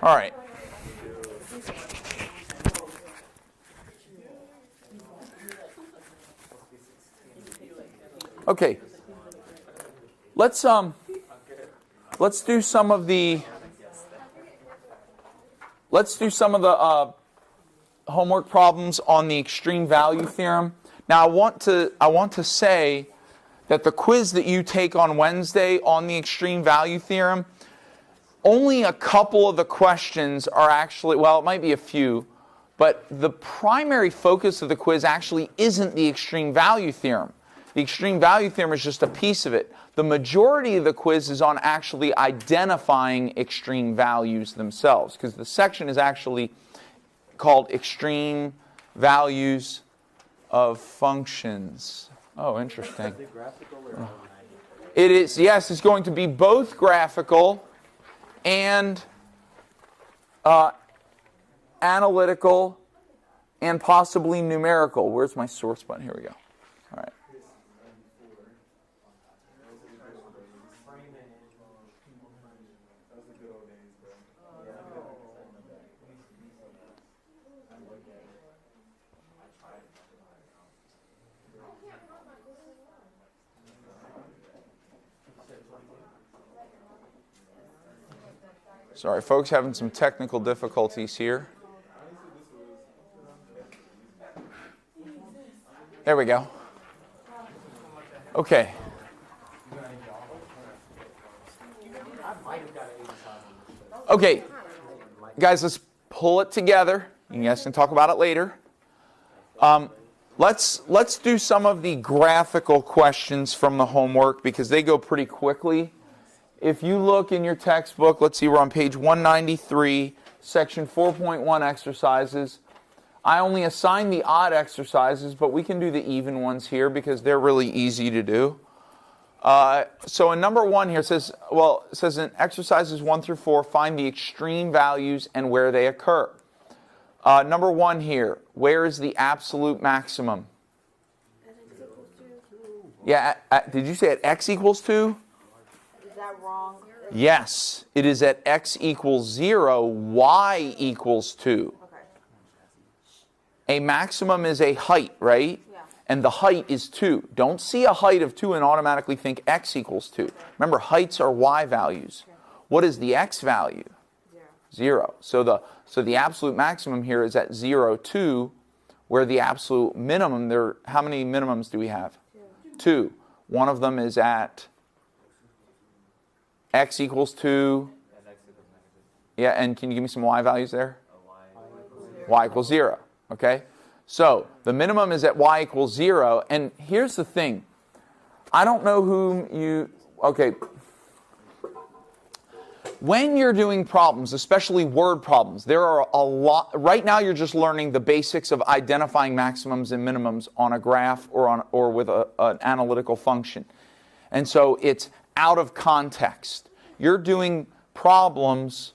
All right. Okay. Let's do some of the homework problems on the extreme value theorem. Now I want to say that the quiz that you take on Wednesday on the extreme value theorem, only a couple of the questions are actually, well, it might be a few, but the primary focus of the quiz actually isn't the extreme value theorem. The extreme value theorem is just a piece of it. The majority of the quiz is on actually identifying extreme values themselves, because the section is actually called extreme values of functions. Oh, interesting. It is, yes, it's going to be both graphical and analytical and possibly numerical. Where's my source button? Here we go. All right. Sorry, folks, having some technical difficulties here. There we go. Okay. Okay, guys, let's pull it together. You guys can talk about it later. Let's do some of the graphical questions from the homework because they go pretty quickly. If you look in your textbook, let's see, we're on page 193, section 4.1 exercises. I only assigned the odd exercises, but we can do the even ones here because they're really easy to do. So in number 1 here, it says in exercises 1 through 4, find the extreme values and where they occur. Number 1 here, where is the absolute maximum? Yeah, did you say at x equals 2? Is that wrong? Yes, it is at x equals 0, y equals 2. Okay. A maximum is a height, right? Yeah. And the height is 2. Don't see a height of 2 and automatically think x equals 2. Remember, heights are y values. Okay. What is the x value? 0. So the absolute maximum here is at 0, 2, where the absolute minimum, how many minimums do we have? 2. One of them is at x equals 2. Yeah, and can you give me some y values there? Y equals 0. Okay? So the minimum is at y equals 0. And here's the thing. I don't know whom you... Okay. When you're doing problems, especially word problems, there are a lot... Right now you're just learning the basics of identifying maximums and minimums on a graph or with an analytical function. And so it's out of context. You're doing problems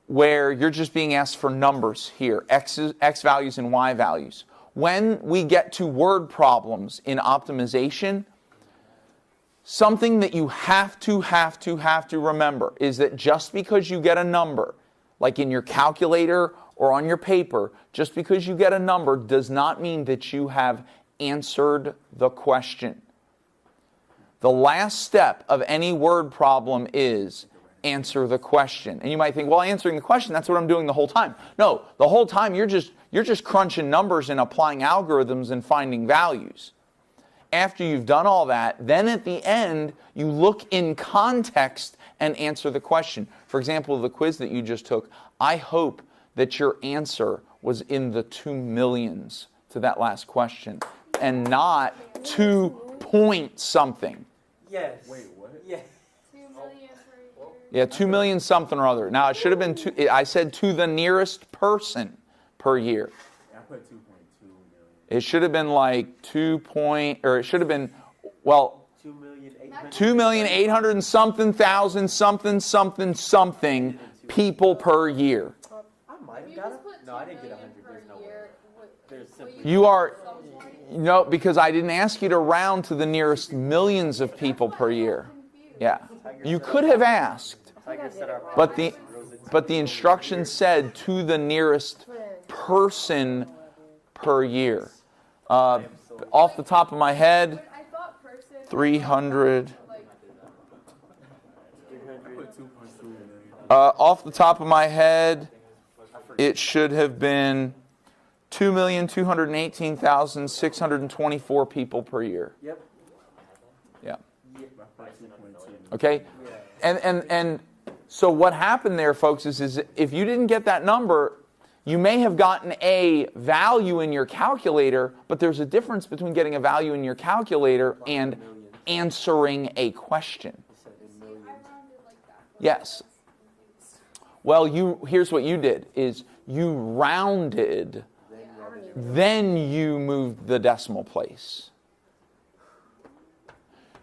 where you're just being asked for numbers here, x values and y values. When we get to word problems in optimization, something that you have to remember is that just because you get a number, like in your calculator or on your paper, just because you get a number does not mean that you have answered the question. The last step of any word problem is answer the question. And you might think, well, answering the question, that's what I'm doing the whole time. No, the whole time you're just crunching numbers and applying algorithms and finding values. After you've done all that, then at the end, you look in context and answer the question. For example, the quiz that you just took, I hope that your answer was in the 2 millions to that last question and not 2 point something. Yes. Wait, what? Yes. 2 million per year. Yeah, 2 million something or other. Now, it should have been, I said to the nearest person per year. I put 2.2 million. It should have been like it should have been, well, 2,800,000 and something thousand something people per year. I might have got it. No, I didn't get 100. There's no way. There's simply. You are, No, because I didn't ask you to round to the nearest millions of people per year. Yeah. You could have asked, but the instructions said to the nearest person per year. Off the top of my head, 300. Off the top of my head, it should have been 2,218,624 people per year. Yep. Yeah. Okay? And so what happened there, folks, is if you didn't get that number, you may have gotten a value in your calculator, but there's a difference between getting a value in your calculator and answering a question. Yes. Well, here's what you did, is you rounded, then you moved the decimal place.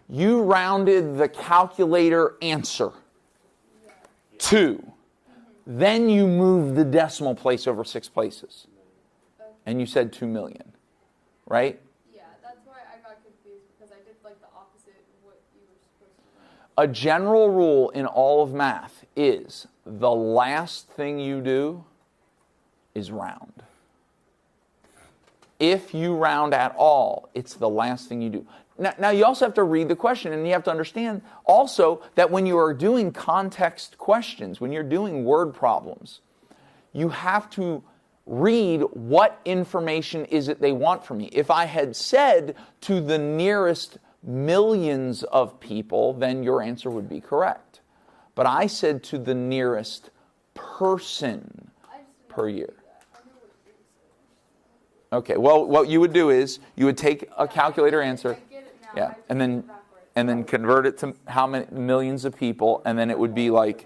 You rounded the calculator answer to. Then you moved the decimal place over 6 places. And you said 2 million. Right? Yeah, that's why I got confused, because I did like the opposite of what you were supposed to do. A general rule in all of math is the last thing you do is round. If you round at all, it's the last thing you do. Now, you also have to read the question, and you have to understand also that when you are doing context questions, when you're doing word problems, you have to read what information is it they want from me. If I had said to the nearest millions of people, then your answer would be correct. But I said to the nearest person per year. Okay, well, what you would do is you would take a calculator answer, yeah, and then convert it to how many millions of people, and then it would be like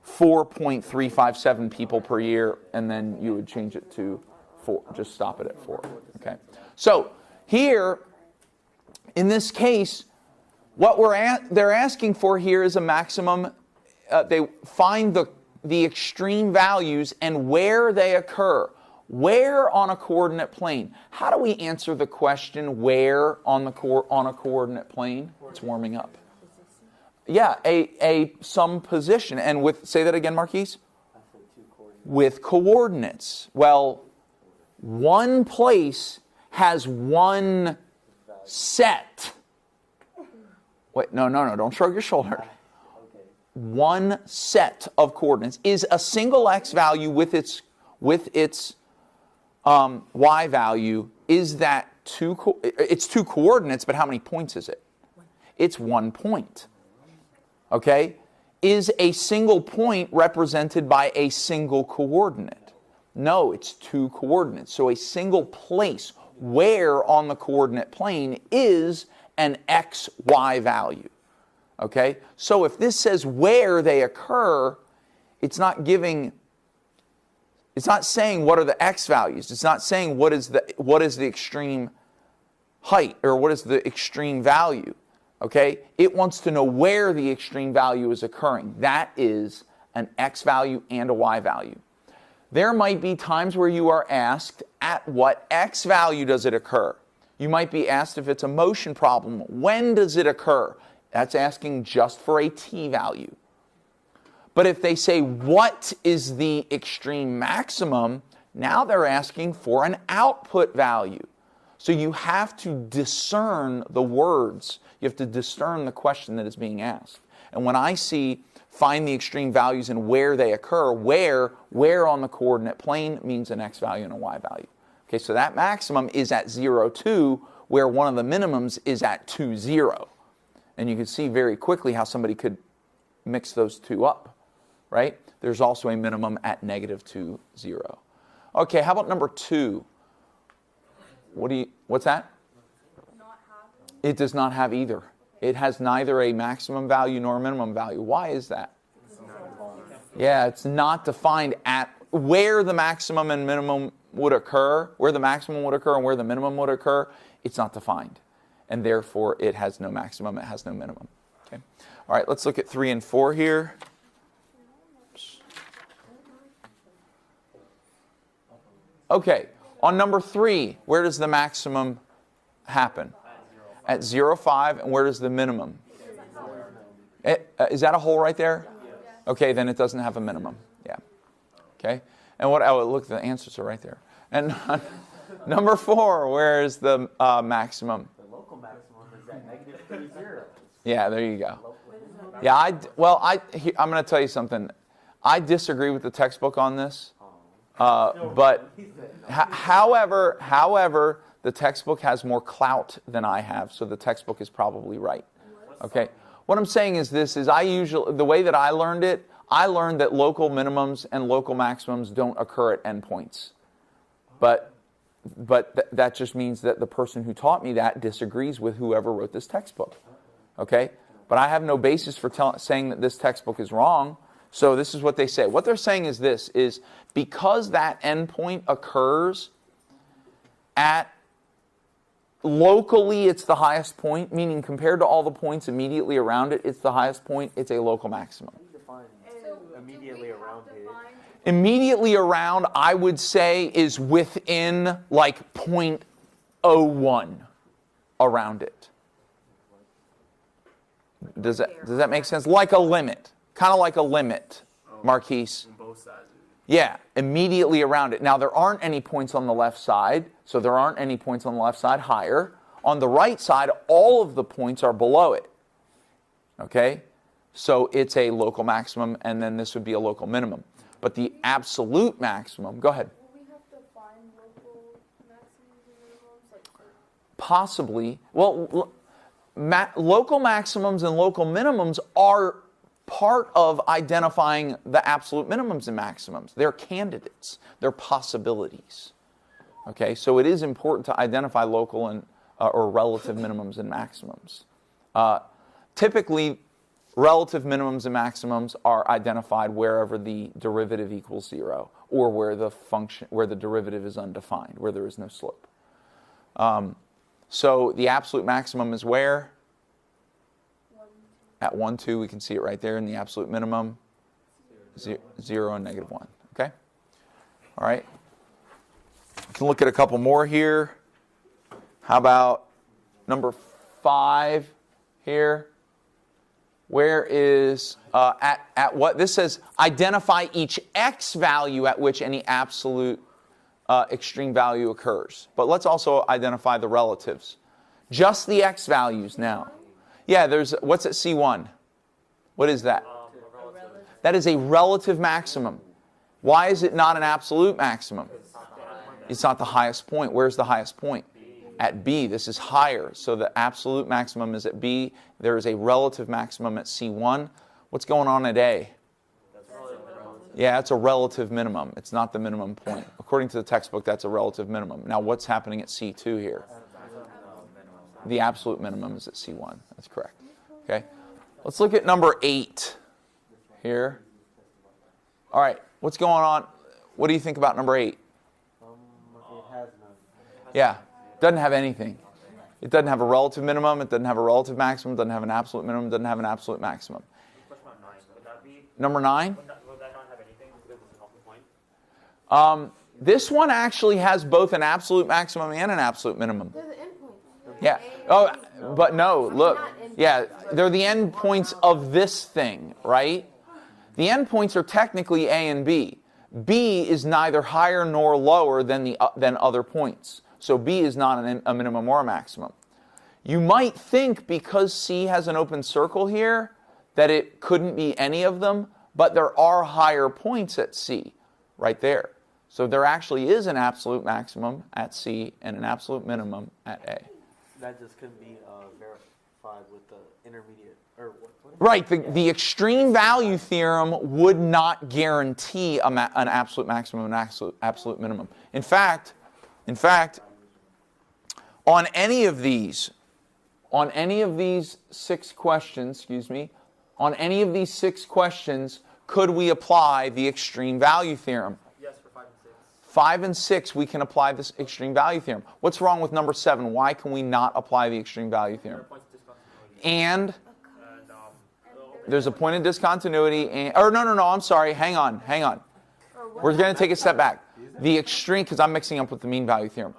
4.357 people per year, and then you would change it to 4. Just stop it at 4. Okay. So here, in this case, what they're asking for here is a maximum. They find the extreme values and where they occur. Where on a coordinate plane? How do we answer the question where on a coordinate plane? It's warming up. Yeah, some position. And say that again, Marquise? With coordinates. Well, one place has one set. Wait, no, don't shrug your shoulder. One set of coordinates is a single x value with its y value. Is that it's 2 coordinates, but how many points is it? It's 1 point. Okay? Is a single point represented by a single coordinate? No, it's 2 coordinates. So a single place where on the coordinate plane is an x, y value. Okay? So if this says where they occur, it's not saying what are the x values. It's not saying what is the extreme height or what is the extreme value. Okay? It wants to know where the extreme value is occurring. That is an x value and a y value. There might be times where you are asked at what x value does it occur. You might be asked if it's a motion problem, when does it occur? That's asking just for a t value. But if they say, what is the extreme maximum? Now they're asking for an output value. So you have to discern the words. You have to discern the question that is being asked. And when I see find the extreme values and where they occur, where on the coordinate plane means an x value and a y value. Okay, so that maximum is at 0, 2, where one of the minimums is at 2, 0. And you can see very quickly how somebody could mix those two up. Right? There's also a minimum at -2, 0. Okay, how about number 2? What's that? It does not have either. It has neither a maximum value nor a minimum value. Why is that? Yeah, it's not defined at where the maximum and minimum would occur, where the maximum would occur and where the minimum would occur. It's not defined. And therefore, it has no maximum, it has no minimum. Okay. All right, let's look at 3 and 4 here. Okay, on number 3, where does the maximum happen? At 0.5, and where does the minimum? Is that a hole right there? Okay, then it doesn't have a minimum. Yeah. Okay. And what? Oh, look, the answers are right there. And number 4, where is the maximum? The local maximum is at negative 3.0. Yeah, there you go. Yeah, I'm going to tell you something. I disagree with the textbook on this. But however, the textbook has more clout than I have, so the textbook is probably right. Okay. What I'm saying is this: the way that I learned it, I learned that local minimums and local maximums don't occur at endpoints. But that just means that the person who taught me that disagrees with whoever wrote this textbook. Okay. But I have no basis for saying that this textbook is wrong. So this is what they say. What they're saying is this, is because that endpoint occurs at locally, it's the highest point, meaning compared to all the points immediately around it, it's the highest point, it's a local maximum. Immediately around it. Immediately around, I would say, is within like 0.01 around it. Does that make sense? Like a limit. Kind of like a limit, Marquise. On both sides. Yeah, immediately around it. Now, there aren't any points on the left side, so there aren't any points on the left side higher. On the right side, all of the points are below it. Okay? So it's a local maximum, and then this would be a local minimum. But the absolute maximum, go ahead. Will we have to find local maximums and minimums? Like, Possibly. Well, local maximums and local minimums are part of identifying the absolute minimums and maximums. They're candidates. They're possibilities. Okay, so it is important to identify local and or relative minimums and maximums. Typically, relative minimums and maximums are identified wherever the derivative equals 0, or where the derivative is undefined, where there is no slope. So the absolute maximum is where? At 1, 2, we can see it right there in the absolute minimum, 0 and negative 1. Okay? All right. We can look at a couple more here. How about number 5 here? Where is, at what? This says, identify each x value at which any absolute extreme value occurs. But let's also identify the relatives. Just the x values now. Yeah, what's at C1? What is that? That is a relative maximum. Why is it not an absolute maximum? It's not the highest point. Where's the highest point? At B. This is higher. So the absolute maximum is at B. There is a relative maximum at C1. What's going on at A? Yeah, it's a relative minimum. It's not the minimum point. According to the textbook, that's a relative minimum. Now, what's happening at C2 here? The absolute minimum is at C1. That's correct. Okay. Let's look at number 8 here. All right. What's going on? What do you think about number 8? It has none. Yeah. Doesn't have anything. It doesn't have a relative minimum. It doesn't have a relative maximum. It doesn't have an absolute minimum. It doesn't have an absolute maximum. Number 9? Would that not have anything because it's an open point? This one actually has both an absolute maximum and an absolute minimum. they're the endpoints. Yeah. Oh, but no, look. Yeah, they're the endpoints of this thing, right? The endpoints are technically A and B. B is neither higher nor lower than other points. So B is not a minimum or a maximum. You might think because C has an open circle here that it couldn't be any of them, but there are higher points at C right there. So there actually is an absolute maximum at C and an absolute minimum at A. That just couldn't be verified with the intermediate, or what? Right, the extreme value theorem would not guarantee an absolute maximum and absolute minimum. In fact, on any of these 6 questions, on any of these 6 questions, could we apply the extreme value theorem? Yes, for 5 and 6. 5 and 6, we can apply this extreme value theorem. What's wrong with number 7? Why can we not apply the extreme value theorem? And there's a point of discontinuity. I'm sorry. Hang on. We're going to take a step back. The extreme, because I'm mixing up with the mean value theorem.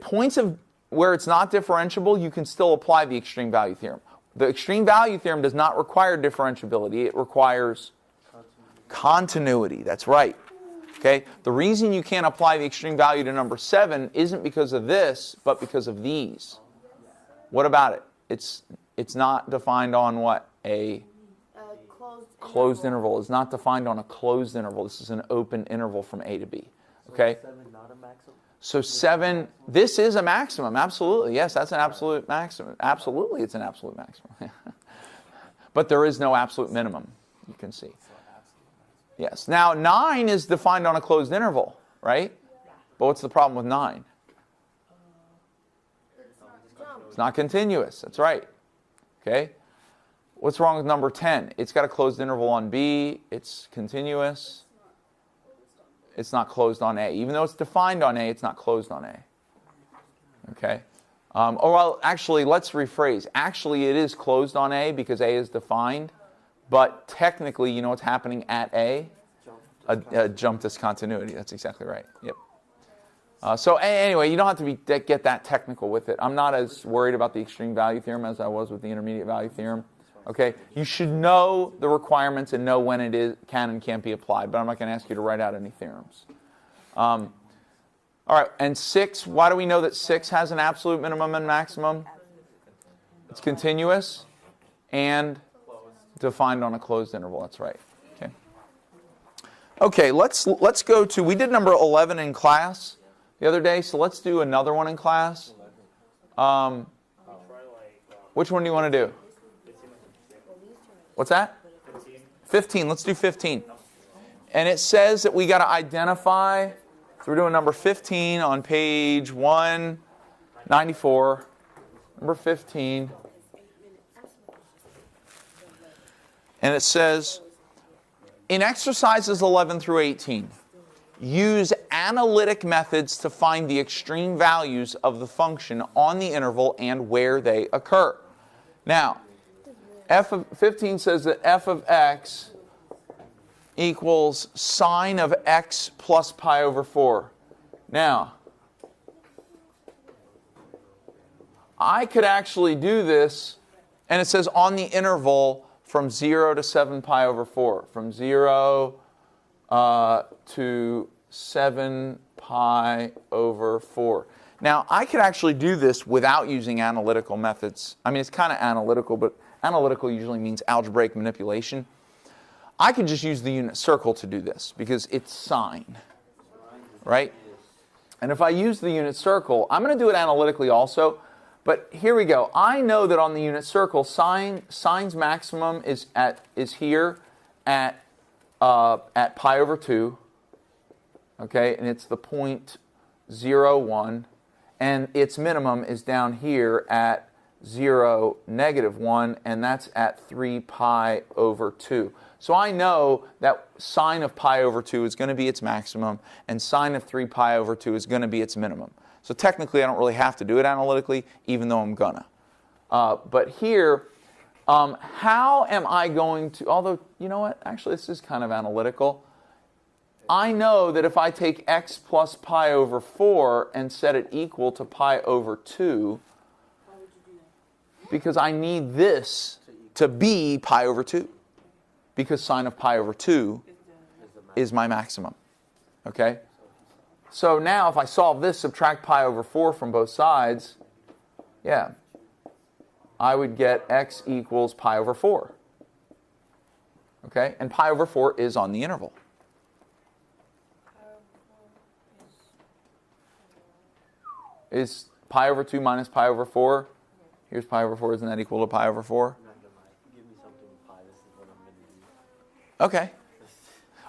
points of where it's not differentiable, you can still apply the extreme value theorem. The extreme value theorem does not require differentiability. It requires continuity. That's right. Okay? The reason you can't apply the extreme value to number 7 isn't because of this, but because of these. What about it? It's not defined on what? A closed interval. It's not defined on a closed interval. This is an open interval from A to B. Okay? So 7 not a maximum? So 7, this is a maximum. Absolutely. Yes, that's an absolute maximum. Absolutely, it's an absolute maximum. But there is no absolute minimum, you can see. Yes. Now, 9 is defined on a closed interval, right? But what's the problem with 9? It's not continuous. That's right. Okay? What's wrong with number 10? It's got a closed interval on B. It's continuous. It's not closed on A. Even though it's defined on A, it's not closed on A. Okay? Well, actually, let's rephrase. Actually, it is closed on A because A is defined. But technically, you know what's happening at A? A jump discontinuity. That's exactly right. Yep. So anyway, you don't have to get that technical with it. I'm not as worried about the extreme value theorem as I was with the intermediate value theorem. Okay? You should know the requirements and know when it can and can't be applied, but I'm not going to ask you to write out any theorems. All right, and 6, why do we know that 6 has an absolute minimum and maximum? It's continuous and defined on a closed interval. That's right. Okay. Okay, let's go to, we did number 11 in class the other day, so let's do another one in class. Which one do you want to do? What's that? 15. Let's do 15. And it says that we got to identify, so we're doing number 15 on page 194. Number 15. And it says, in exercises 11 through 18, use analytic methods to find the extreme values of the function on the interval and where they occur. Now, f of 15 says that f of x equals sine of x plus pi over 4. Now, I could actually do this, and it says on the interval from 0 to 7 pi over 4. From 0 to 7 pi over 4. Now, I could actually do this without using analytical methods. I mean, it's kind of analytical, but analytical usually means algebraic manipulation. I could just use the unit circle to do this because it's sine, right? And if I use the unit circle, I'm going to do it analytically also. But here we go. I know that on the unit circle, sine's maximum is here at pi over 2. Okay, and it's the 0.01, and its minimum is down here at 0, -1, and that's at 3 pi over 2. So I know that sine of pi over 2 is going to be its maximum, and sine of 3 pi over 2 is going to be its minimum. So technically, I don't really have to do it analytically, even though I'm gonna. But here, how am I going to, although, you know what, actually this is kind of analytical. I know that if I take x plus pi over 4 and set it equal to pi over 2, because I need this to be pi over 2, because sine of pi over 2 is my maximum. Okay? So now if I solve this, subtract pi over 4 from both sides, yeah, I would get x equals pi over 4. Okay? And pi over 4 is on the interval. Is pi over 2 minus pi over 4? Here's pi over 4. Isn't that equal to pi over 4? Give me something with pi. This is what I'm going to do. Okay.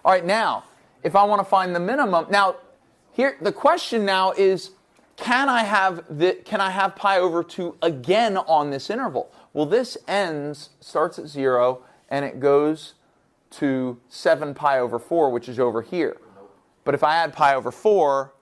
All right, now, if I want to find the minimum, now, here the question now is, can I have pi over 2 again on this interval? Well, this starts at 0, and it goes to 7 pi over 4, which is over here. But if I add pi over 4,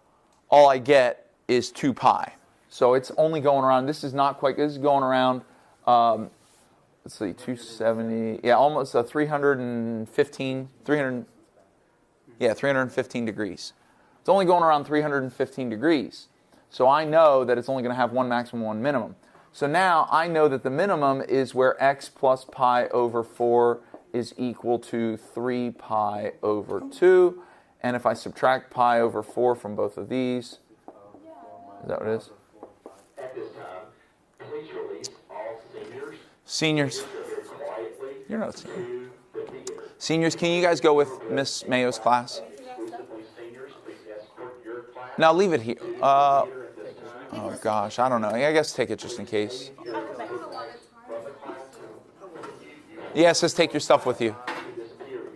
all I get is 2 pi. So it's only going around, this is going around, let's see, 270, yeah, almost 315 degrees. It's only going around 315 degrees. So I know that it's only going to have one maximum, one minimum. So now I know that the minimum is where x plus pi over 4 is equal to 3 pi over 2. And if I subtract pi over 4 from both of these, is that what it is? At this time, please release all seniors. Seniors. Quietly You're not a senior. to the theater. Seniors, can you guys go with Miss Mayo's class? Exclusively seniors, please escort your class. Now leave it here. Theater at this time. Oh gosh, I don't know. I guess take it just in case. Yeah, it says take your stuff with you.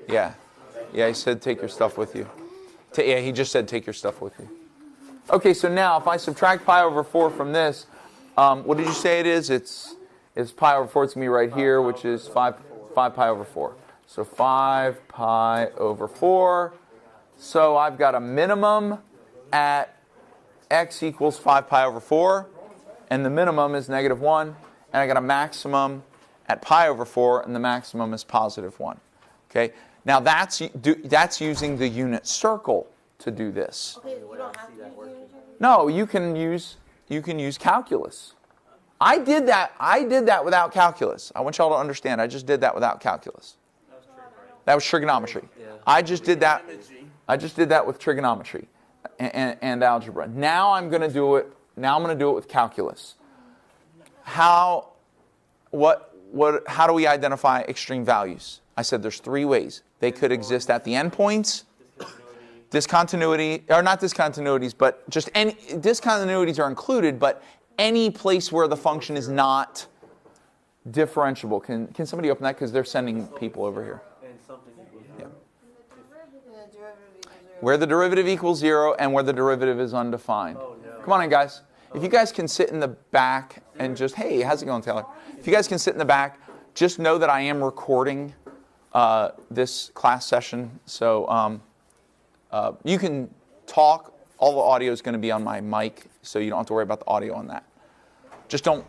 Yeah. Yeah, he said take your stuff with you. Yeah, he just said take your stuff with you. Okay, so now if I subtract pi over 4 from this, what did you say it is? It's pi over 4. It's going to be right here, which is 5 pi over 4. So 5 pi over 4. So I've got a minimum at x equals 5 pi over 4, and the minimum is -1, and I got a maximum at pi over 4, and the maximum is +1. Okay, now that's using the unit circle to do this. Okay, you don't have to use unit circle? No, you can use calculus. I did that without calculus. I want y'all to understand. I just did that without calculus. That was trigonometry. I just did that. I just did that with trigonometry and algebra. Now I'm going to do it. Now I'm going to do it with calculus. How do we identify extreme values? I said there's 3 ways. They could exist at the endpoints. Discontinuity, or not discontinuities, but just any discontinuities are included, but any place where the function is not differentiable. Can somebody open that, because they're sending people over here? Yeah. Where the derivative equals 0 and where the derivative is undefined. Come on in, guys. If you guys can sit in the back and just, hey, how's it going, Taylor? If you guys can sit in the back, just know that I am recording this class session. So you can talk. All the audio is going to be on my mic, so you don't have to worry about the audio on that. Just don't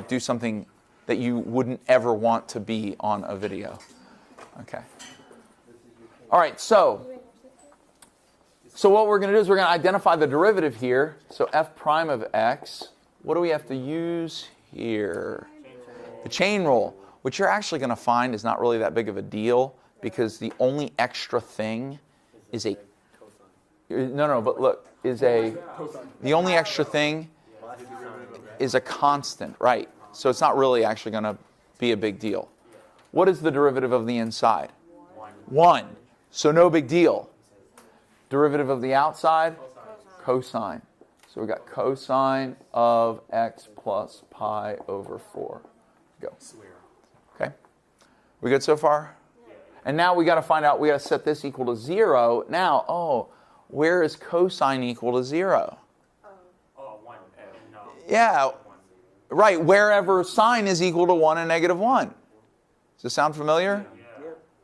do something that you wouldn't ever want to be on a video. Okay. All right, so what we're going to do is we're going to identify the derivative here. So f prime of x, what do we have to use here? The chain rule, which you're actually going to find is not really that big of a deal, because the only extra thing is the only extra thing is a constant, right? So it's not really actually going to be a big deal. What is the derivative of the inside? 1. So no big deal. Derivative of the outside? Cosine. So we got cosine of x plus pi over 4. Go. Okay. We good so far? And now we got to find out, we got to set this equal to 0. Now, where is cosine equal to 0? Yeah, right, wherever sine is equal to 1 and -1. Does this sound familiar?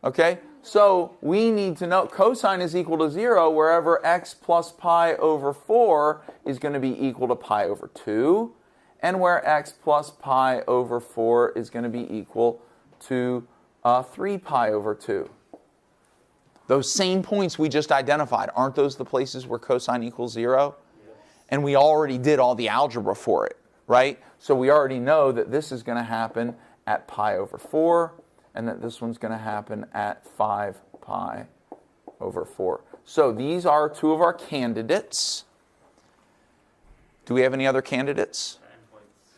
Okay, so we need to know cosine is equal to 0 wherever x plus pi over 4 is going to be equal to pi over 2, and where x plus pi over 4 is going to be equal to 3 pi over 2. Those same points we just identified, aren't those the places where cosine equals 0? And we already did all the algebra for it, right? So we already know that this is going to happen at pi over 4, and that this one's going to happen at 5 pi over 4. So these are 2 of our candidates. Do we have any other candidates?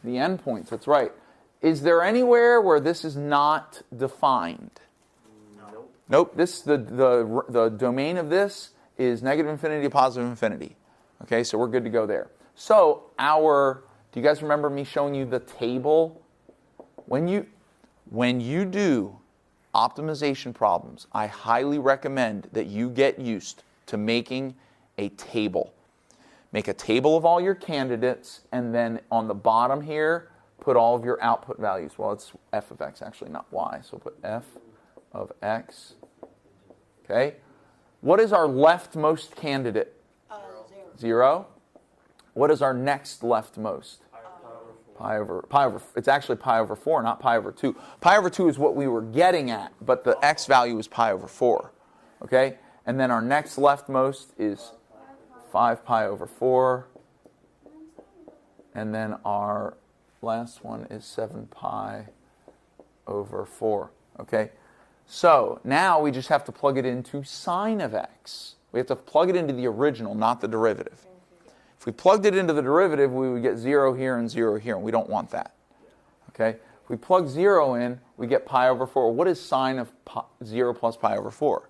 The endpoints, that's right. Is there anywhere where this is not defined? Nope. This the domain of this is -∞ to +∞. Okay, so we're good to go there. So do you guys remember me showing you the table? When you do optimization problems, I highly recommend that you get used to making a table. Make a table of all your candidates, and then on the bottom here, put all of your output values. Well, it's f of x, actually, not y. So put f of x. Okay. What is our leftmost candidate? 0. What is our next leftmost? Pi over. It's actually pi over 4, not pi over 2. Pi over 2 is what we were getting at, but the x value is pi over 4. Okay. And then our next leftmost is 5 pi over 4. And then our last one is 7 pi over 4. Okay? So now we just have to plug it into sine of x. We have to plug it into the original, not the derivative. If we plugged it into the derivative, we would get 0 here and 0 here, and we don't want that. Okay? If we plug 0 in, we get pi over 4. What is sine of 0 plus pi over 4?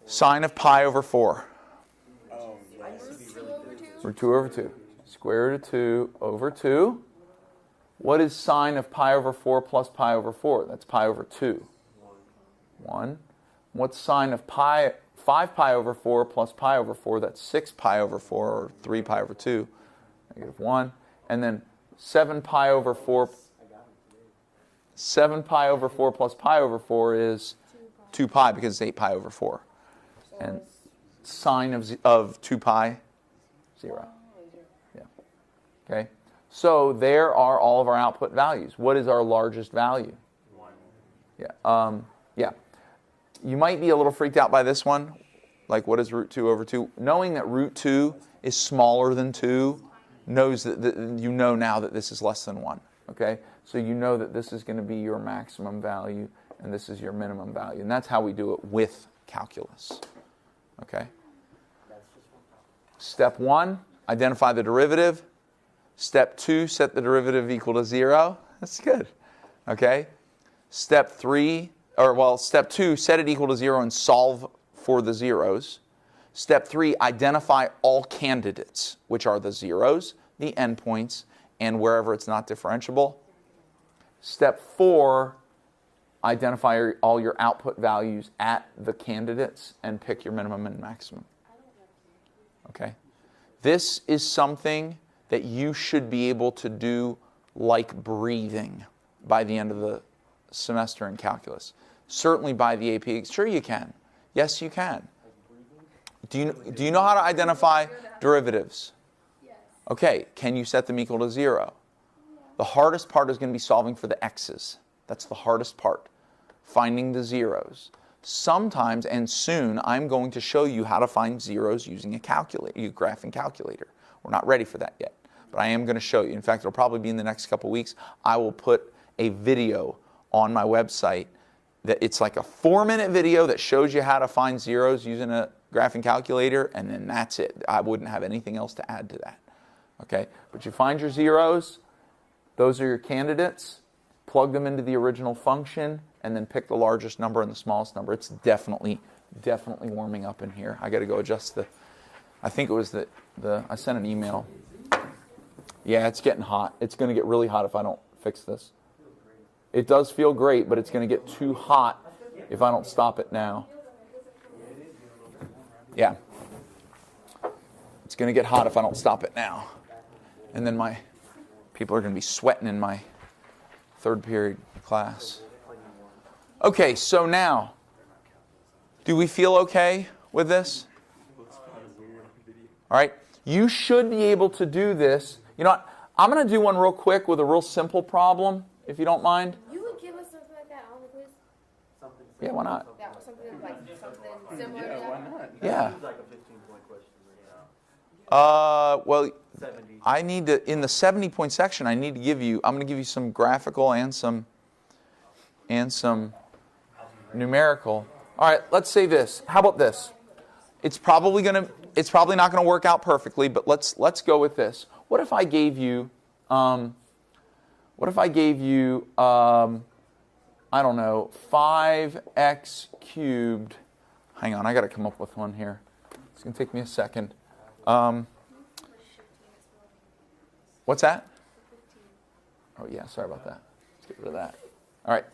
Sine of pi over 4. Root 2 over 2. Square root of 2 over 2. What is sine of pi over 4 plus pi over 4? That's pi over 2. 1. What's sine of 5 pi over 4 plus pi over 4? That's 6 pi over 4, or 3 pi over 2. Negative 1. And then 7 pi over 4. 7 pi over 4 plus pi over 4 is 2 pi, because it's 8 pi over 4. And sine of 2 pi, 0. Yeah. Okay. So there are all of our output values. What is our largest value? 1. Yeah. Yeah. You might be a little freaked out by this one. Like, what is root 2 over 2? Knowing that root 2 is smaller than 2 knows that you know now that this is less than 1. Okay? So you know that this is going to be your maximum value and this is your minimum value. And that's how we do it with calculus. Okay? Step 1, identify the derivative. Step 2, set the derivative equal to 0. That's good. Okay? Step 2, set it equal to 0 and solve for the zeros. Step 3, identify all candidates, which are the zeros, the endpoints, and wherever it's not differentiable. Step 4, identify all your output values at the candidates and pick your minimum and maximum. Okay? This is something that you should be able to do like breathing by the end of the semester in calculus. Certainly by the AP. Sure you can. Yes, you can. Do you know how to identify derivatives? Yes. Okay, can you set them equal to 0? The hardest part is going to be solving for the x's. That's the hardest part. Finding the zeros. Sometimes and soon I'm going to show you how to find zeros using a graphing calculator. We're not ready for that yet, but I am going to show you. In fact, it'll probably be in the next couple weeks. I will put a video on my website that it's like a 4-minute video that shows you how to find zeros using a graphing calculator, and then that's it. I wouldn't have anything else to add to that. Okay? But you find your zeros, those are your candidates, plug them into the original function, and then pick the largest number and the smallest number. It's definitely warming up in here. I got to go adjust I think it was I sent an email. Yeah, it's getting hot. It's going to get really hot if I don't fix this. It does feel great, but it's going to get too hot if I don't stop it now. Yeah. It's going to get hot if I don't stop it now. And then my people are going to be sweating in my third period class. Okay, so now, do we feel okay with this? All right. You should be able to do this. You know what? I'm going to do one real quick with a real simple problem, if you don't mind. You would give us something like that on the quiz? Yeah, why not? Yeah, something similar to that? Why not? Yeah. It's like a 15-point question. Well, 70. I need to, in the 70-point section, I'm going to give you some graphical and some numerical. All right, let's say this. How about this? It's probably not going to work out perfectly, but let's go with this. What if I gave you I don't know, 5x cubed. Hang on, I got to come up with one here. It's going to take me a second. What's that? Oh yeah, sorry about that. Let's get rid of that. All right.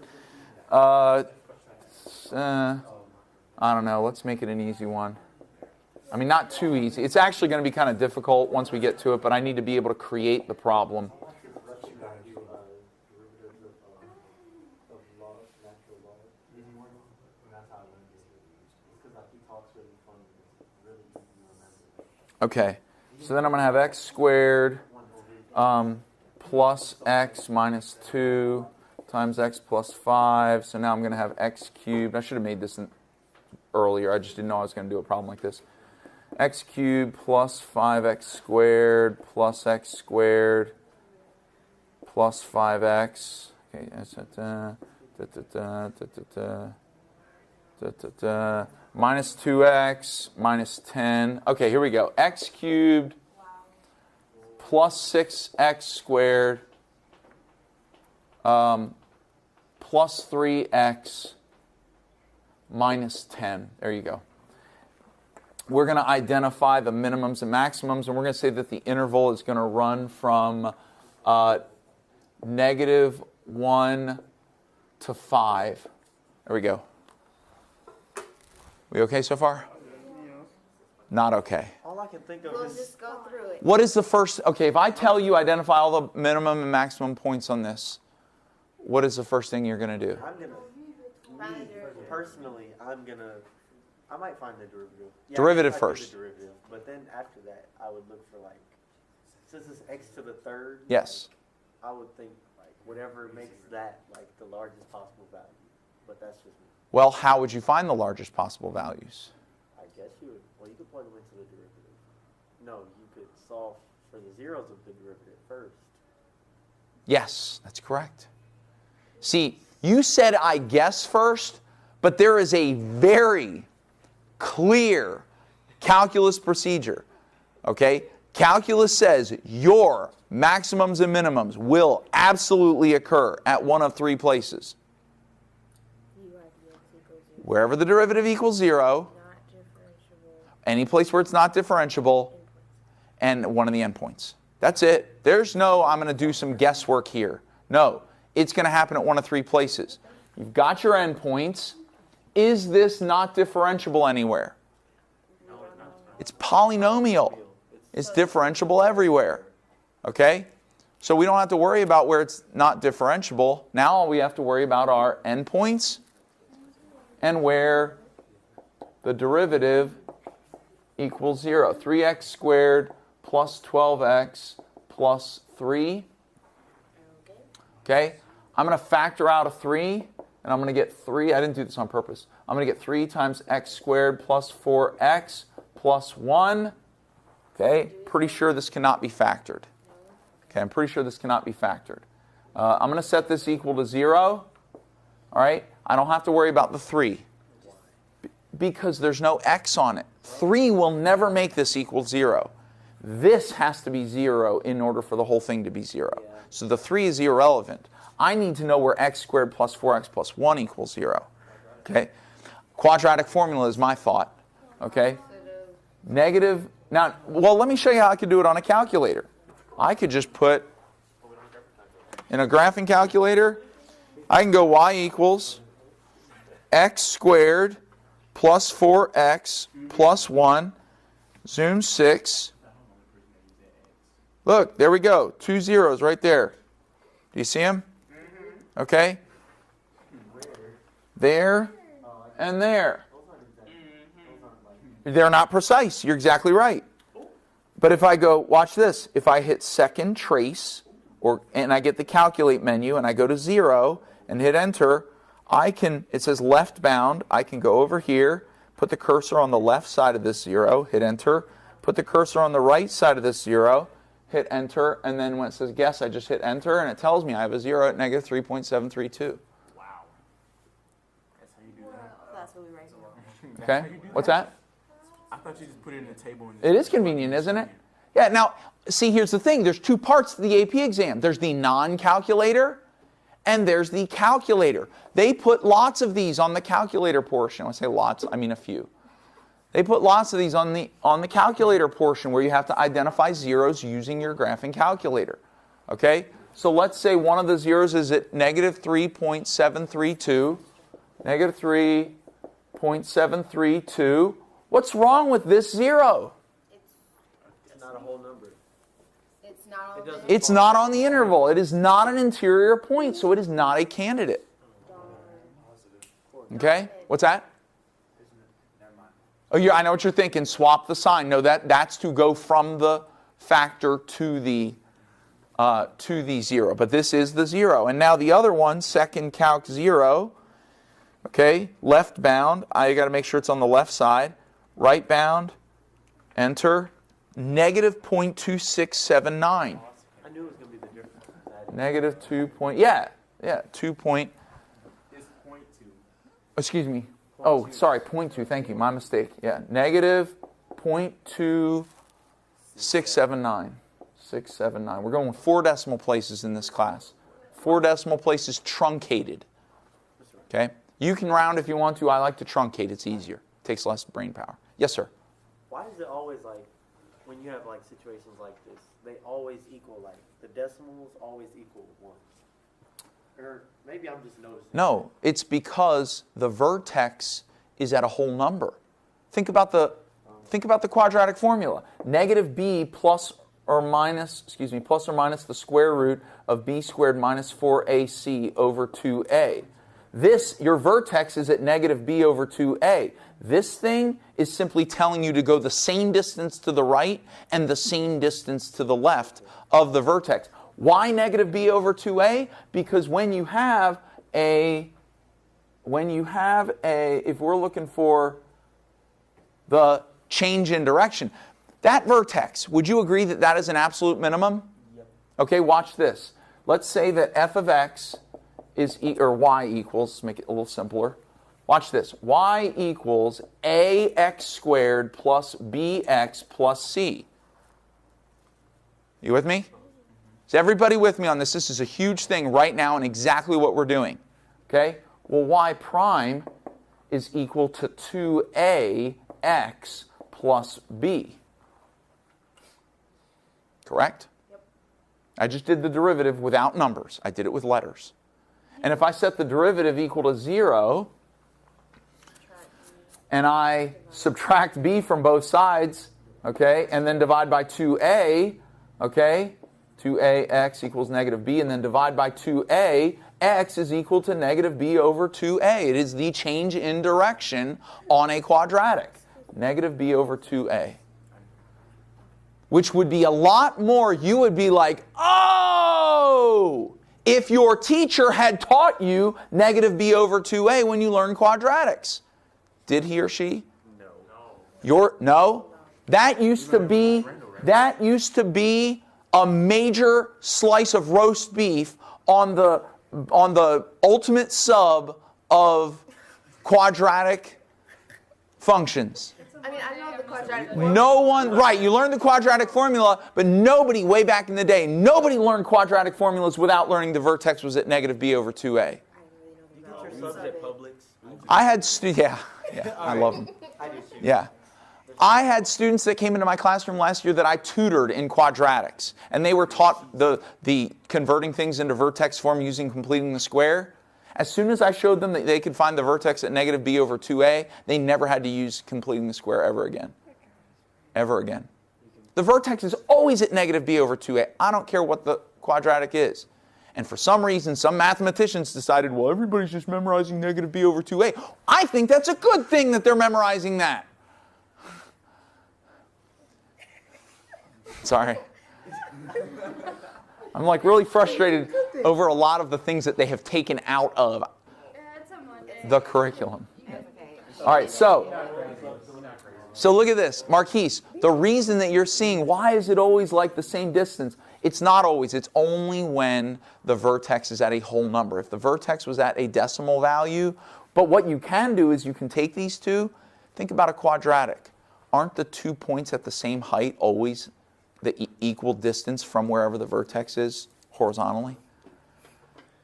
I don't know. Let's make it an easy one. I mean, not too easy. It's actually going to be kind of difficult once we get to it, but I need to be able to create the problem. Okay, so then I'm going to have x squared plus x minus 2 times x plus 5. So now I'm going to have x cubed. I should have made this earlier. I just didn't know I was going to do a problem like this. x cubed plus 5x squared plus x squared plus 5x. Okay, minus 2x minus 10. Okay, here we go. X cubed plus 6x squared plus 3x minus 10. There you go. We're going to identify the minimums and maximums, and we're going to say that the interval is going to run from -1 to 5. There we go. We okay so far? Not okay. All I can think of We'll is just go through it. What is the first? Okay, if I tell you identify all the minimum and maximum points on this, what is the first thing you're going to do? I'm gonna Find the me derivative. personally, I might find the derivative. Yeah, Derivative I do first. The derivative, but then after that, I would look for like, since it's x to the third. Yes. I would think like whatever makes that like the largest possible value, but that's just me. Well, how would you find the largest possible values? I guess you would. Well, you could plug them into the derivative. No, you could solve for the zeros of the derivative first. Yes, that's correct. See, you said I guess first, but there is a very clear calculus procedure. Okay? Calculus says your maximums and minimums will absolutely occur at one of three places. Wherever the derivative equals 0, Not differentiable. any place where it's not differentiable, and one of the endpoints. That's it. There's no, I'm going to do some guesswork here. No, it's going to happen at one of three places. You've got your endpoints. Is this not differentiable anywhere? It's polynomial. It's differentiable everywhere. Okay? So we don't have to worry about where it's not differentiable. Now all we have to worry about are endpoints and where the derivative equals 0. 3x squared plus 12x plus 3. Okay? I'm going to factor out a 3, and I'm going to get 3. I didn't do this on purpose. I'm going to get 3 times x squared plus 4x plus 1. Okay? Pretty sure this cannot be factored. Okay, I'm pretty sure this cannot be factored. I'm going to set this equal to 0. All right? I don't have to worry about the 3 because there's no x on it. 3 will never make this equal 0. This has to be 0 in order for the whole thing to be 0. So the 3 is irrelevant. I need to know where x squared plus 4x plus 1 equals 0. Okay? Quadratic formula is my thought. Okay? Negative. Now, well, let me show you how I could do it on a calculator. I could just put in a graphing calculator, I can go y equals x squared plus 4x plus 1, zoom 6. Look, there we go. 2 zeros right there. Do you see them? Okay. There and there. They're not precise. You're exactly right. But if I go, watch this. If I hit second trace, and I get the calculate menu, and I go to 0 and hit enter, it says left bound. I can go over here, put the cursor on the left side of this 0, hit enter, put the cursor on the right side of this 0, hit enter, and then when it says guess, I just hit enter, and it tells me I have a 0 at negative 3.732. Wow. That's how you do that. That's what we write now. Okay? What's that? I thought you just put it in the table. And It is convenient, isn't it? Yeah, now, see, here's the thing. There's two parts to the AP exam. There's the non-calculator, and there's the calculator. They put lots of these on the calculator portion. When I say lots, I mean a few. They put lots of these on the calculator portion where you have to identify zeros using your graphing calculator. Okay? So let's say one of the zeros is at negative 3.732. Negative 3.732. What's wrong with this 0? It's not a whole number. It's not on doesn't- It's not on the interval. It is not an interior point, so it is not a candidate. Okay? What's that? Oh, yeah, I know what you're thinking. Swap the sign. No, that's to go from the factor to the 0. But this is the 0. And now the other one, second calc 0. Okay, left bound. I got to make sure it's on the left side. Right bound. Enter negative 0.2679. I knew it was going to be the difference. Negative 2 point, yeah, 2 point, Is 0.2. excuse me. Oh, sorry, 0.2, thank you, my mistake. Yeah, negative 0.2679. 679. We're going 4 decimal places in this class. 4 decimal places truncated. Okay? You can round if you want to. I like to truncate. It's easier. Takes less brain power. Yes, sir. Why is it always like, when you have like situations like this, they always equal, like, the decimals always equal 1? Or maybe I'm just noticing. No, it's because the vertex is at a whole number. Think about the quadratic formula. Negative b plus or minus the square root of b squared minus 4ac over 2a. Your vertex is at negative b over 2a. This thing is simply telling you to go the same distance to the right and the same distance to the left of the vertex. Why negative b over 2a? Because if we're looking for the change in direction, that vertex, would you agree that that is an absolute minimum? Yep. Okay, watch this. Let's say that f of x is or y equals, let's make it a little simpler. Watch this. Y equals ax squared plus bx plus c. You with me? Is everybody with me on this? This is a huge thing right now and exactly what we're doing. Okay? Well, y prime is equal to 2ax plus b. Correct? Yep. I just did the derivative without numbers. I did it with letters. And if I set the derivative equal to 0, and I subtract b from both sides, okay, and then divide by 2a, okay, 2ax equals negative b, and then divide by 2a, x is equal to negative b over 2a. It is the change in direction on a quadratic. Negative b over 2a. Which would be a lot more, you would be like, oh, if your teacher had taught you negative b over 2a when you learned quadratics. Did he or she? No. No? That used to be a major slice of roast beef on the ultimate sub of quadratic functions. I mean, I know the quadratic. No one, right, you learned the quadratic formula, but nobody, way back in the day, nobody learned quadratic formulas without learning the vertex was at negative b over 2a. You get your subject publics. I had yeah, I love them. I do too. Yeah. I had students that came into my classroom last year that I tutored in quadratics, and they were taught the converting things into vertex form using completing the square. As soon as I showed them that they could find the vertex at negative b over 2a, they never had to use completing the square ever again. Ever again. The vertex is always at negative b over 2a. I don't care what the quadratic is. And for some reason, some mathematicians decided, well, everybody's just memorizing negative b over 2a. I think that's a good thing that they're memorizing that. Sorry. I'm like really frustrated over a lot of the things that they have taken out of It's a Monday. the curriculum. That's okay. All right, so look at this. Marquise, the reason that you're seeing, why is it always like the same distance? It's not always. It's only when the vertex is at a whole number. If the vertex was at a decimal value, but what you can do is you can take these two, think about a quadratic. Aren't the 2 points at the same height always the equal distance from wherever the vertex is horizontally?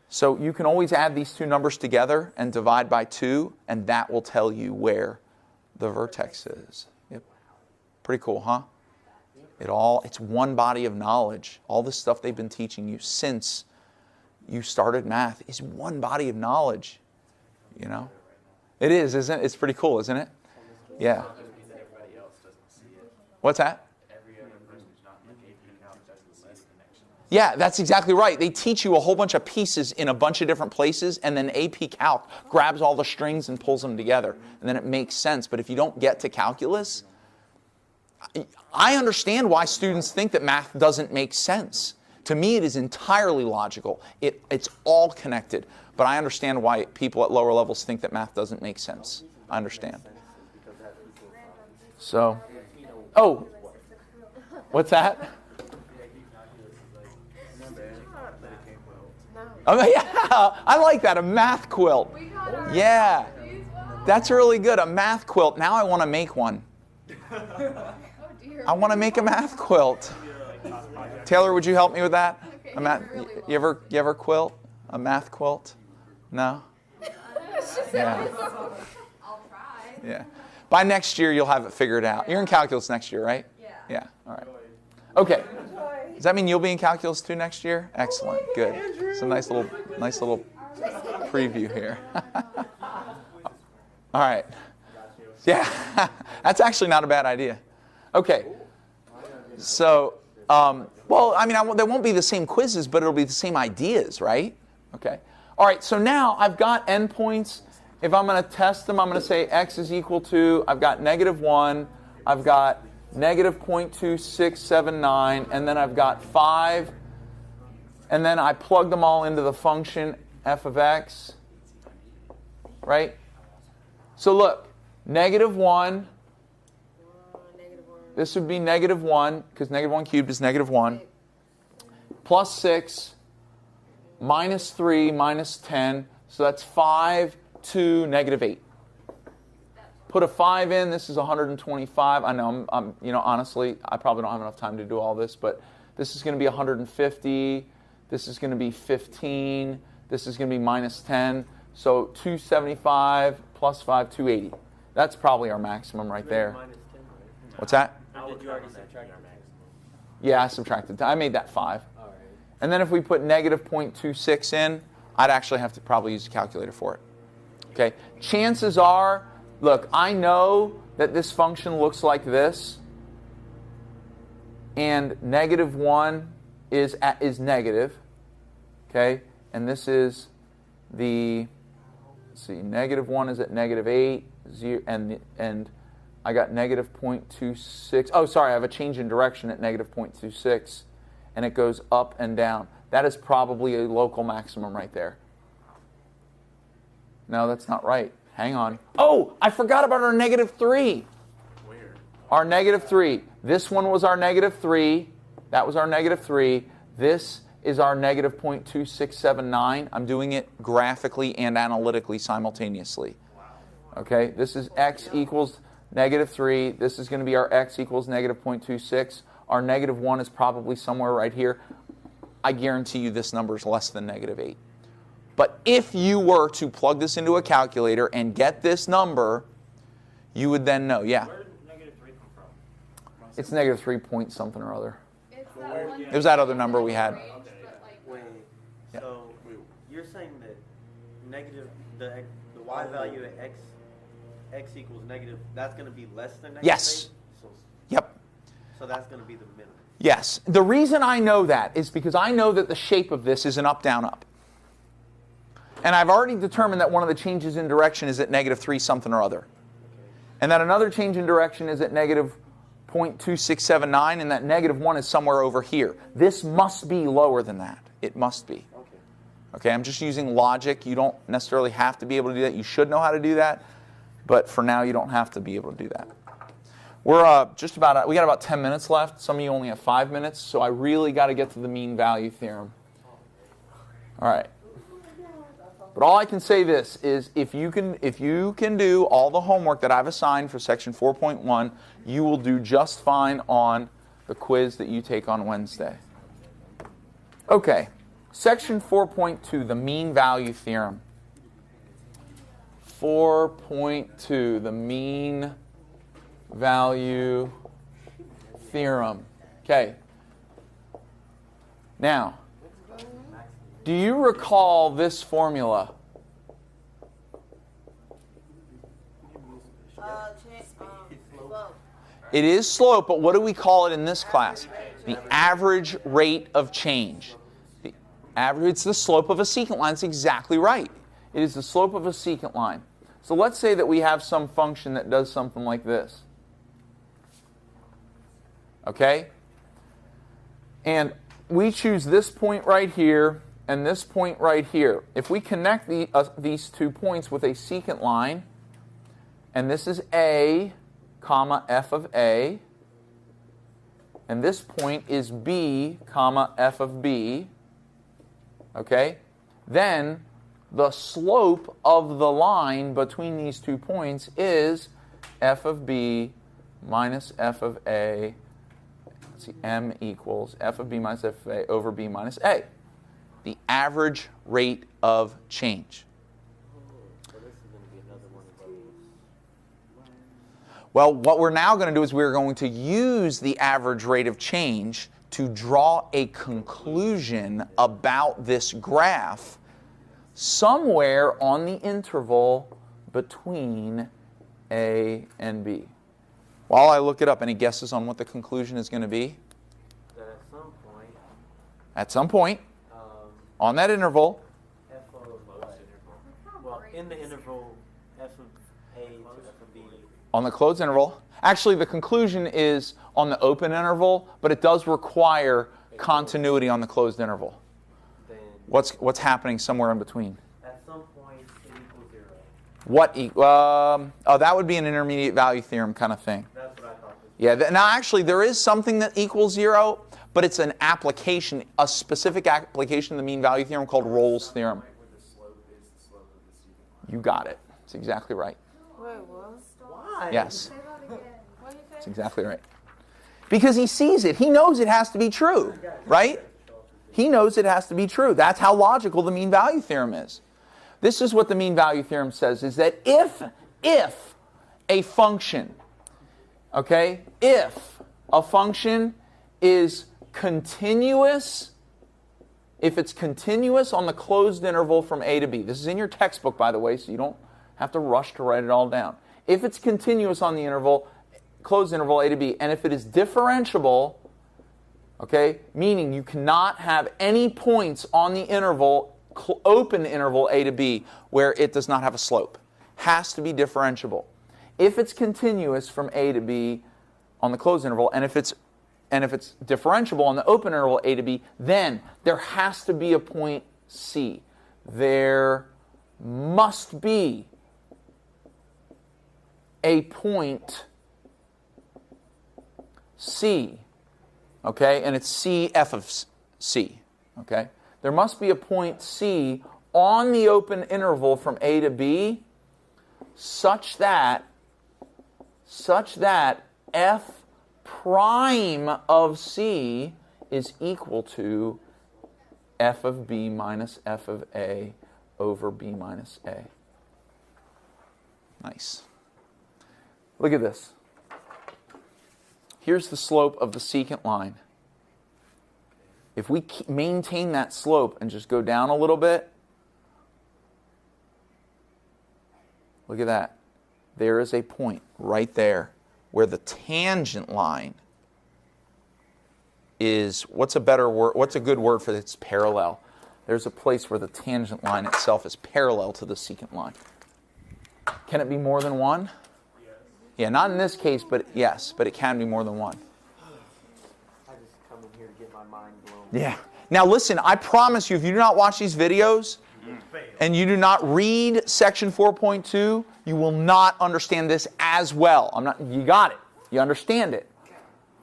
So you can always add these two numbers together and divide by 2, and that will tell you where the vertex is. Yep. Pretty cool, huh? It's one body of knowledge. All this stuff they've been teaching you since you started math is one body of knowledge. You know? It is, isn't it? It's pretty cool, isn't it? Yeah. What's that? Yeah, that's exactly right. They teach you a whole bunch of pieces in a bunch of different places, and then AP Calc grabs all the strings and pulls them together, and then it makes sense. But if you don't get to calculus, I understand why students think that math doesn't make sense. To me, it is entirely logical. It's all connected. But I understand why people at lower levels think that math doesn't make sense. I understand. So, Oh, what's that? No. Oh, yeah, I like that, a math quilt. We got our Yeah, copies. Wow. that's really good, a math quilt. Now I want to make one. Oh dear. I want to make a math quilt. Taylor, would you help me with that? Okay, A math, really you ever quilt? A math quilt? No? Yeah. I'll try. Yeah. By next year, you'll have it figured out. You're in calculus next year, right? Yeah. Yeah. All right. Okay. Does that mean you'll be in calculus 2 next year? Excellent. Good. It's a nice little preview here. All right. Yeah. That's actually not a bad idea. Okay. So, well, I mean, they won't be the same quizzes, but it'll be the same ideas, right? Okay. All right. So now I've got endpoints. If I'm going to test them, I'm going to say x is equal to, I've got -1, I've got -0.2679, and then I've got 5, and then I plug them all into the function f of x, right? So look, -1, Negative 1. this would be -1, because -1 cubed is -1, plus 6, -3, -10, so that's 5 to -8. Put a 5 in, this is 125. I know, I'm honestly, I probably don't have enough time to do all this, but this is going to be 150, this is going to be 15, this is going to be -10, so 275 plus 5, 280. That's probably our maximum right there. Minus 10, right? What's that? Or did you already subtract your maximum? Yeah, I subtracted. I made that 5. All right. And then if we put -0.26 in, I'd actually have to probably use a calculator for it. Okay, chances are, look, I know that this function looks like this, and -1 is negative, okay, and this is the, let's see, -1 is at -8, 0, and I got -0.26. Oh, sorry, I have a change in direction at -0.26, and it goes up and down. That is probably a local maximum right there. No, that's not right. Hang on. Oh, I forgot about our -3. Where? Our -3. This one was our -3. That was our -3. This is our -0.2679. I'm doing it graphically and analytically simultaneously. Okay, this is x equals -3. This is going to be our x equals -0.26. Our -1 is probably somewhere right here. I guarantee you this number is less than -8. But if you were to plug this into a calculator and get this number, you would then know, yeah. Where did -3 come from? It's -3 point something or other. It's that one It was that other number we had. range, but, like, Wait, Yeah. so you're saying that the y value at x equals negative, that's going to be less than -8? Yes. Yep. So that's going to be the minimum. Yes. The reason I know that is because I know that the shape of this is an up, down, up. And I've already determined that one of the changes in direction is at -3 something or other. And that another change in direction is at -0.2679, and that -1 is somewhere over here. This must be lower than that. It must be. Okay, I'm just using logic. You don't necessarily have to be able to do that. You should know how to do that. But for now, you don't have to be able to do that. We're we got about 10 minutes left. Some of you only have 5 minutes, so I really got to get to the mean value theorem. All right. But all I can say this is if you can do all the homework that I've assigned for section 4.1, you will do just fine on the quiz that you take on Wednesday. Okay. Section 4.2, the mean value theorem. 4.2, the mean value theorem. Okay. Now, do you recall this formula? Slope. It is slope, but what do we call it in this class? The average rate of change. It's the slope of a secant line. It's exactly right. It is the slope of a secant line. So let's say that we have some function that does something like this. Okay? And we choose this point right here and this point right here. If we connect these 2 points with a secant line, and this is A, comma, f of A, and this point is b comma f of b, okay, then the slope of the line between these 2 points is f of b minus f of a. Let's see, m equals f of b minus f of a over b minus a, the average rate of change. So this is going to be another one of those. Well, what we're now going to do is we're going to use the average rate of change to draw a conclusion about this graph somewhere on the interval between A and B. While I look it up, any guesses on what the conclusion is going to be? That At some point, um, on that interval, f of what? Well, in the interval, f of a to f of b. on the closed interval, actually the conclusion is on the open interval, but it does require continuity on the closed interval. Then What's happening somewhere in between? at some point it equals 0. That would be an intermediate value theorem kind of thing. That's what I thought. Yeah, now actually there is something that equals 0, but it's an application, a specific application of the mean value theorem called Rolle's theorem. You got it. That's exactly right. Wait, what? Why? Yes, Say that again. What do you that's say? exactly right. Because he sees it. He knows it has to be true, right? He knows it has to be true. That's how logical the mean value theorem is. This is what the mean value theorem says, is that if a function, okay, if a function is continuous, if it's continuous on the closed interval from A to B, this is in your textbook, by the way, so you don't have to rush to write it all down. If it's continuous on the interval, closed interval A to B, and if it is differentiable, okay, meaning you cannot have any points on the interval, open interval A to B, where it does not have a slope. Has to be differentiable. If it's continuous from A to B on the closed interval, and if it's differentiable on the open interval A to B, then there has to be a point C. There must be a point C, okay, and it's C f of C, okay? There must be a point C on the open interval from A to B such that f prime of C is equal to f of B minus f of A over B minus A. Nice. Look at this. Here's the slope of the secant line. If we maintain that slope and just go down a little bit, look at that. There is a point right there where the tangent line is, what's a better word, what's a good word for this? It's parallel. There's a place where the tangent line itself is parallel to the secant line. Can it be more than one? Yeah, not in this case, but yes, but it can be more than one. I just come in here to get my mind blown. Yeah. Now listen, I promise you, if you do not watch these videos and you do not read section 4.2, you will not understand this as well. You got it. You understand it.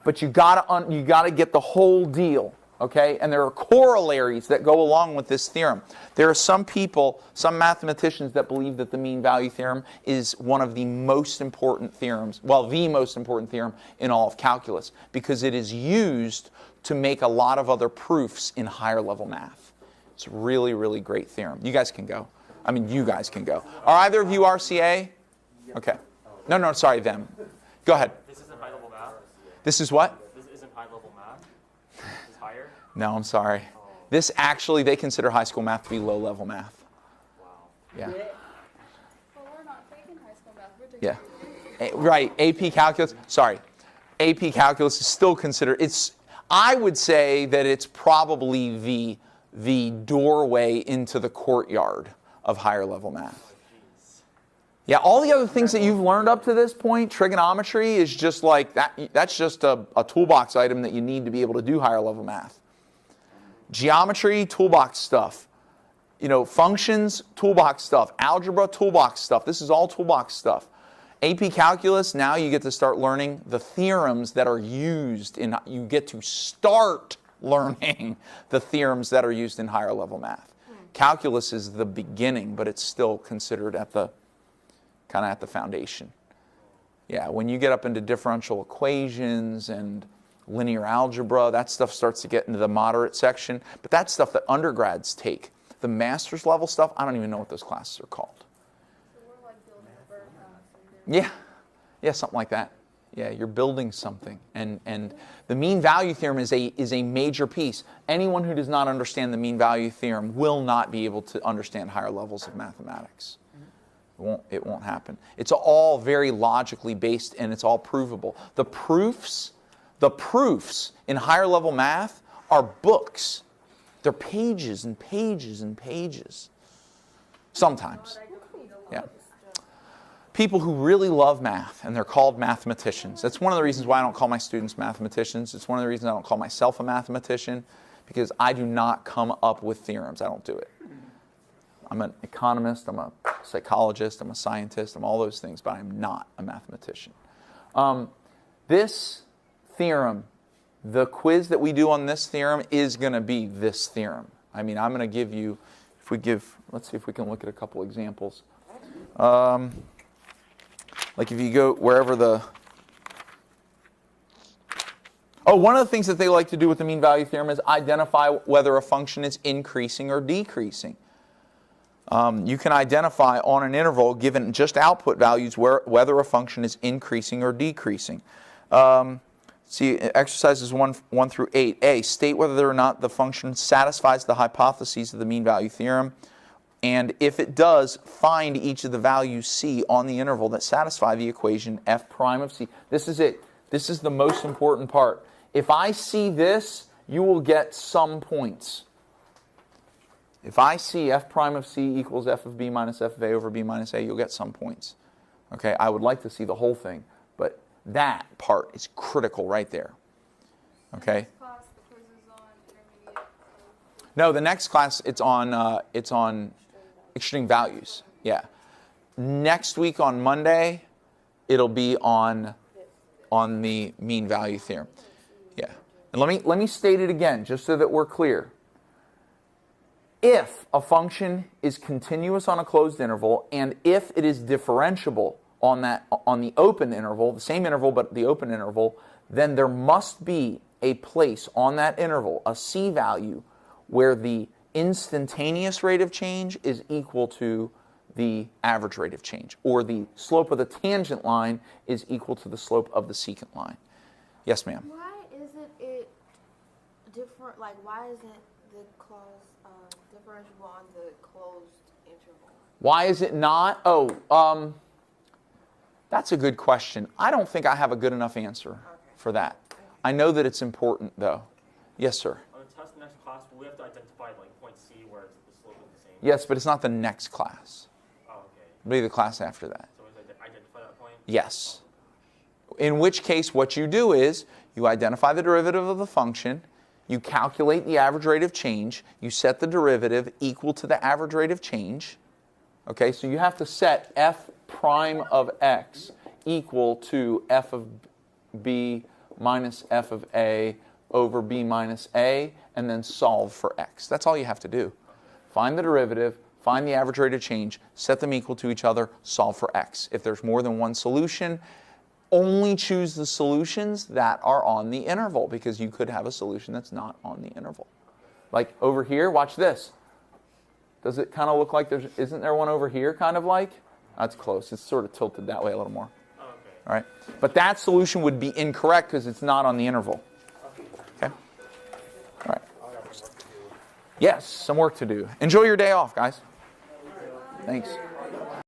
But you gotta get the whole deal. Okay? And there are corollaries that go along with this theorem. There are some people, some mathematicians that believe that the mean value theorem is one of the most important theorems, well, the most important theorem in all of calculus, because it is used to make a lot of other proofs in higher level math. It's a really, really great theorem. You guys can go. I mean, you guys can go. Are either of you RCA? Okay. No, sorry, them. Go ahead. This isn't high level math. This is what? This isn't high level math. This is higher. No, I'm sorry. This actually, they consider high school math to be low level math. Wow. Yeah. Well, we're not taking high school math. We're taking Yeah. Right. AP Calculus. Sorry. AP Calculus is still considered, I would say that it's probably the doorway into the courtyard of higher level math. Yeah, all the other things that you've learned up to this point, trigonometry is just like that. That's just a toolbox item that you need to be able to do higher level math. Geometry, toolbox stuff. Functions, toolbox stuff. Algebra, toolbox stuff. This is all toolbox stuff. AP Calculus, now you get to start learning the theorems that are used in, you get to start learning the theorems that are used in higher level math. Calculus is the beginning, but it's still considered at the, kind of at the foundation. Yeah, when you get up into differential equations and linear algebra, that stuff starts to get into the moderate section, but that's stuff that undergrads take. The master's level stuff, I don't even know what those classes are called. So we're like building a birdhouse. Yeah, something like that. Yeah, you're building something. And the mean value theorem is a major piece. Anyone who does not understand the mean value theorem will not be able to understand higher levels of mathematics. It won't happen. It's all very logically based and it's all provable. The proofs in higher level math are books. They're pages and pages and pages. Sometimes. Yeah. People who really love math, and they're called mathematicians. That's one of the reasons why I don't call my students mathematicians. It's one of the reasons I don't call myself a mathematician, because I do not come up with theorems. I don't do it. I'm an economist, I'm a psychologist, I'm a scientist, I'm all those things, but I'm not a mathematician. This theorem, the quiz that we do on this theorem is going to be this theorem. I mean, I'm going to give you, let's see if we can look at a couple examples. Like if you go wherever one of the things that they like to do with the mean value theorem is identify whether a function is increasing or decreasing. You can identify on an interval, given just output values, whether a function is increasing or decreasing. See, exercises 1 through 8. A, state whether or not the function satisfies the hypotheses of the mean value theorem. And if it does, find each of the values C on the interval that satisfy the equation f prime of C. This is it. This is the most important part. If I see this, you will get some points. If I see f prime of C equals f of b minus f of a over b minus a, you'll get some points. Okay, I would like to see the whole thing, but that part is critical right there. Okay? Next class, the quiz is on intermediate. No, the next class it's on extreme values. Yeah. Next week on Monday, it'll be on the mean value theorem. Yeah. And let me state it again, just so that we're clear. If a function is continuous on a closed interval, and if it is differentiable on the open interval, the same interval but the open interval, then there must be a place on that interval, a C value, where the instantaneous rate of change is equal to the average rate of change, or the slope of the tangent line is equal to the slope of the secant line. Yes, ma'am. Why isn't it different? Like, why isn't the clause differentiable on the closed interval? Why is it not? That's a good question. I don't think I have a good enough answer for that. I know that it's important, though. Yes, sir. On the test next class, we have to identify like point C where the slope is the same. Yes, but it's not the next class. Oh, okay. It'll be the class after that. So is it identify that point? Yes. In which case, what you do is you identify the derivative of the function, you calculate the average rate of change, you set the derivative equal to the average rate of change. Okay, so you have to set f prime of x equal to f of b minus f of a over b minus a, and then solve for x. That's all you have to do. Find the derivative, find the average rate of change, set them equal to each other, solve for x. If there's more than one solution, only choose the solutions that are on the interval, because you could have a solution that's not on the interval. Like over here, watch this. Does it kind of look like isn't there one over here kind of like? That's close. It's sort of tilted that way a little more. Oh, okay. All right. But that solution would be incorrect because it's not on the interval. Okay? All right. Yes, some work to do. Enjoy your day off, guys. Thanks.